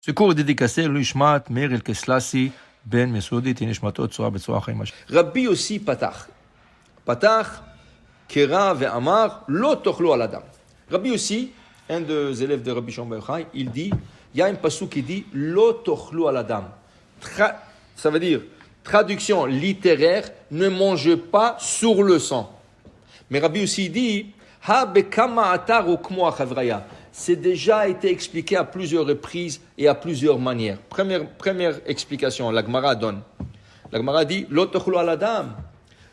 Ce cours est dédicacé l'Ishmat Meir el-Keslassi ben Mesoudi Tinishmatot Tzora Betzora Chaim. Rabbi Yossi Patach. Patach, Kera ve'amar, lo tochlo al adam. Rabbi Yossi, un des élèves de Rabbi Shimon bar Yochai, il dit, il y a un passage qui dit, lo tochlo al adam. Ça veut dire, traduction littéraire, ne mangez pas sur le sang. Mais Rabbi Yossi dit, ha bekama atar ukmo achavraya. C'est déjà été expliqué à plusieurs reprises et à plusieurs manières. Première explication, la Gemara donne. La Gemara dit, lo tochlo al adam.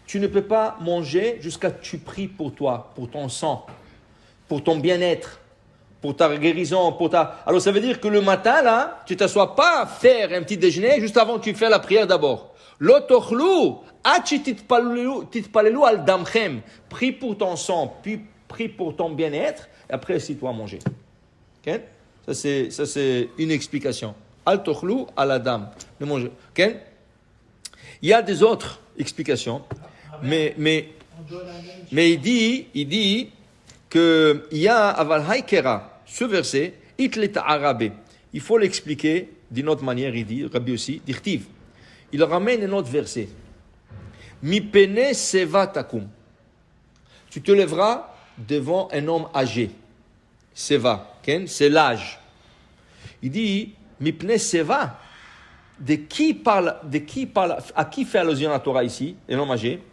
Tu ne peux pas manger jusqu'à ce que tu pries pour toi, pour ton sang, pour ton bien-être, pour ta guérison, Alors ça veut dire que le matin, là, tu ne t'assois pas faire un petit déjeuner juste avant que tu fasses la prière d'abord. Lo tochlu, achi titpalelu al damchem. Prie pour ton sang, puis prie pour ton bien-être, et après assis-toi à manger. Okay? Ça c'est une explication. Al tochlu al adam. Ne manger. Okay? Il y a des autres explications. Mais il dit que il y a aval haïkera, ce verset, itlet arabe. Il faut l'expliquer d'une autre manière. Il dit Rabbi aussi, dirtiv. Il ramène un autre verset. Mi pene seva takum. Tu te lèveras devant un homme âgé. Seva, c'est l'âge. Il dit mi pene seva. De qui parle, à qui fait allusion la Torah ici, un homme âgé?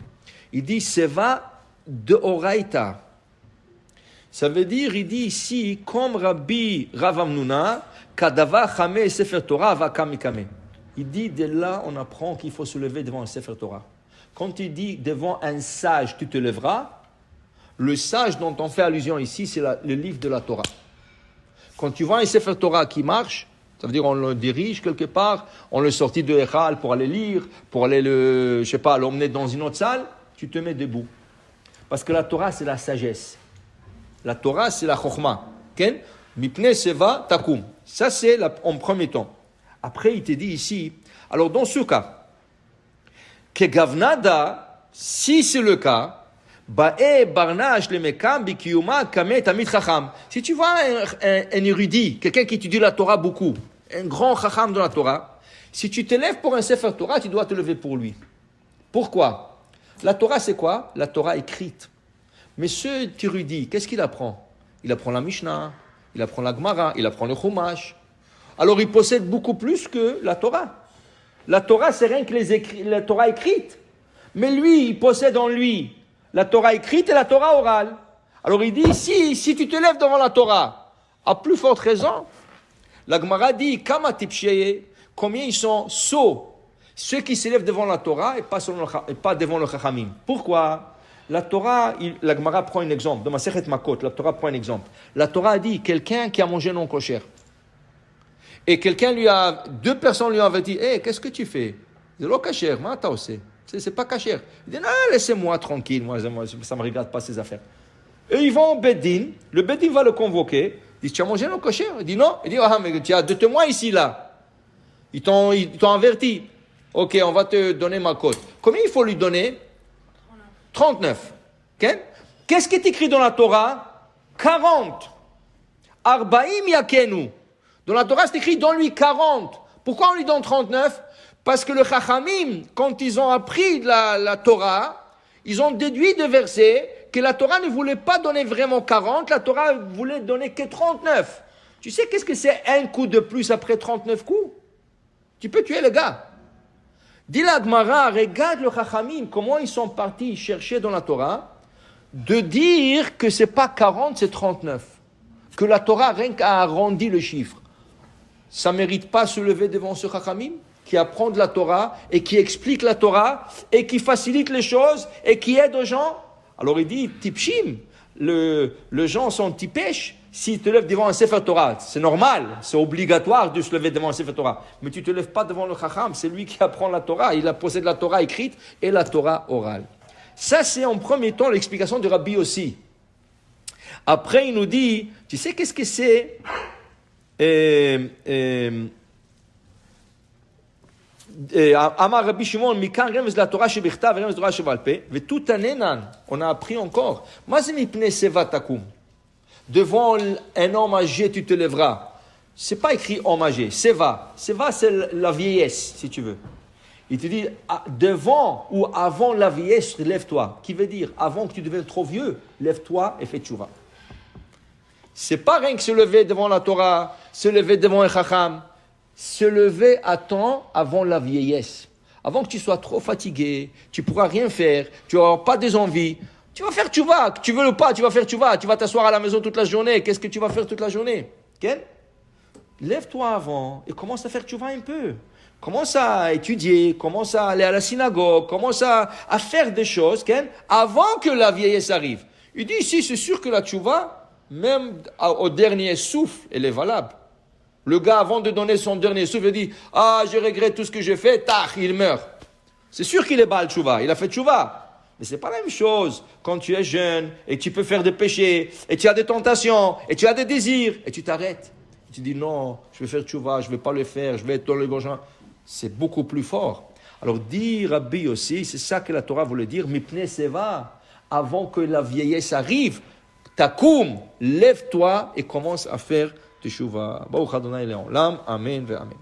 Il dit Seva de Oraita. Ça veut dire, il dit ici, comme Rabbi Rav Amnuna, Kadava Chame Sefer Torah va kamikame. Il dit, de là, on apprend qu'il faut se lever devant un Sefer Torah. Quand il dit devant un sage, tu te lèveras, le sage dont on fait allusion ici, c'est le livre de la Torah. Quand tu vois un Sefer Torah qui marche, ça veut dire on le dirige quelque part, on le sortit de Echal pour aller lire, pour aller l'emmener dans une autre salle, tu te mets debout. Parce que la Torah, c'est la sagesse. La Torah, c'est la chokhmah. Mipne seva takum. Ça, c'est en premier temps. Après, il te dit ici, alors dans ce cas, que gavnada, si c'est le cas, si tu vois un érudit, quelqu'un qui étudie la Torah beaucoup, un grand chacham de la Torah, si tu te lèves pour un Sefer Torah, tu dois te lever pour lui. Pourquoi? La Torah, c'est quoi? La Torah écrite. Mais ce érudit, qu'est-ce qu'il apprend? Il apprend la Mishnah, il apprend la Gemara, il apprend le Chumash. Alors, il possède beaucoup plus que la Torah. La Torah, c'est rien que la Torah écrite. Mais lui, il possède en lui la Torah écrite et la Torah orale. Alors, il dit, si tu te lèves devant la Torah, à plus forte raison, la Gemara dit, Kama tipsheye, combien ils sont sots, ceux qui se lèvent devant la Torah et pas devant le Chachamim. Pourquoi? La Torah, la Gemara prend un exemple. Dans ma Sechet Makot, la Torah prend un exemple. La Torah dit, quelqu'un qui a mangé non kosher. Et deux personnes lui ont dit, qu'est-ce que tu fais? Il dit, lo kasher, ma ta aussi. C'est pas kasher. Il dit, non, laissez-moi tranquille, moi, ça me regarde pas ces affaires. Et ils vont au Beddin, le Beddin va le convoquer. Il dit, tu as mangé non kosher? Il dit, non. Il dit, mais tu as deux témoins ici, là. Ils t'ont averti. Ok, on va te donner ma cote. Combien il faut lui donner? 39. Okay? Qu'est-ce qui est écrit dans la Torah? 40. Arbaim yakenu. Dans la Torah, c'est écrit, donne-lui 40. Pourquoi on lui donne 39? Parce que le Chachamim, quand ils ont appris la Torah, ils ont déduit de versets que la Torah ne voulait pas donner vraiment 40, la Torah voulait donner que 39. Tu sais qu'est-ce que c'est un coup de plus après 39 coups? Tu peux tuer le gars. Dis la Gemara, regarde le Chachamim, comment ils sont partis chercher dans la Torah de dire que c'est pas 40, c'est 39. Que la Torah rien qu'à arrondi le chiffre. Ça mérite pas se lever devant ce Chachamim qui apprend de la Torah et qui explique la Torah et qui facilite les choses et qui aide aux gens. Alors il dit, tipshim, les gens sont tipèches s'ils te lèvent devant un Sefer Torah. C'est normal, c'est obligatoire de se lever devant un Sefer Torah. Mais tu ne te lèves pas devant le Chacham, c'est lui qui apprend la Torah. Il possède la Torah écrite et la Torah orale. Ça, c'est en premier temps l'explication de Rabbi aussi. Après, il nous dit, tu sais qu'est-ce que c'est Amar Rabbi Shimon, Mikan remez la Torah shebichtav, remez la Torah shebalpeh, et tout anenan, on a appris encore. Mazé mipne seva takum. Devant un homme âgé, tu te lèveras. c'est pas écrit homme âgé, Seva. Seva, c'est la vieillesse, si tu veux. Il te dit, devant ou avant la vieillesse, lève-toi. Qui veut dire, avant que tu deviennes trop vieux, lève-toi et fais tchouva. C'est pas rien que se lever devant la Torah, se lever devant un chacham. Se lever à temps avant la vieillesse. Avant que tu sois trop fatigué, tu pourras rien faire, tu n'auras pas des envies. Tu vas faire tchouva, que tu veux ou pas, tu vas faire tchouva. Tu vas t'asseoir à la maison toute la journée. Qu'est-ce que tu vas faire toute la journée? Ken? Lève-toi avant et commence à faire tchouva un peu. Commence à étudier, commence à aller à la synagogue, commence à faire des choses, Ken, avant que la vieillesse arrive. Il dit ici, c'est sûr que la tchouva, même au dernier souffle, elle est valable. Le gars, avant de donner son dernier souffle, il dit, je regrette tout ce que j'ai fait, il meurt. C'est sûr qu'il est bal tchouva, il a fait tchouva. Mais c'est pas la même chose quand tu es jeune et tu peux faire des péchés, et tu as des tentations, et tu as des désirs, et tu t'arrêtes. Tu dis non, je vais faire tchouva, je ne vais pas le faire, je vais être dans le gorgeant. C'est beaucoup plus fort. Alors, dit Rabbi aussi, c'est ça que la Torah voulait dire, Mipne Seva, avant que la vieillesse arrive, Takoum, lève-toi et commence à faire teshuvah. Baruch Adonai Le'olam, Amen ve Amen.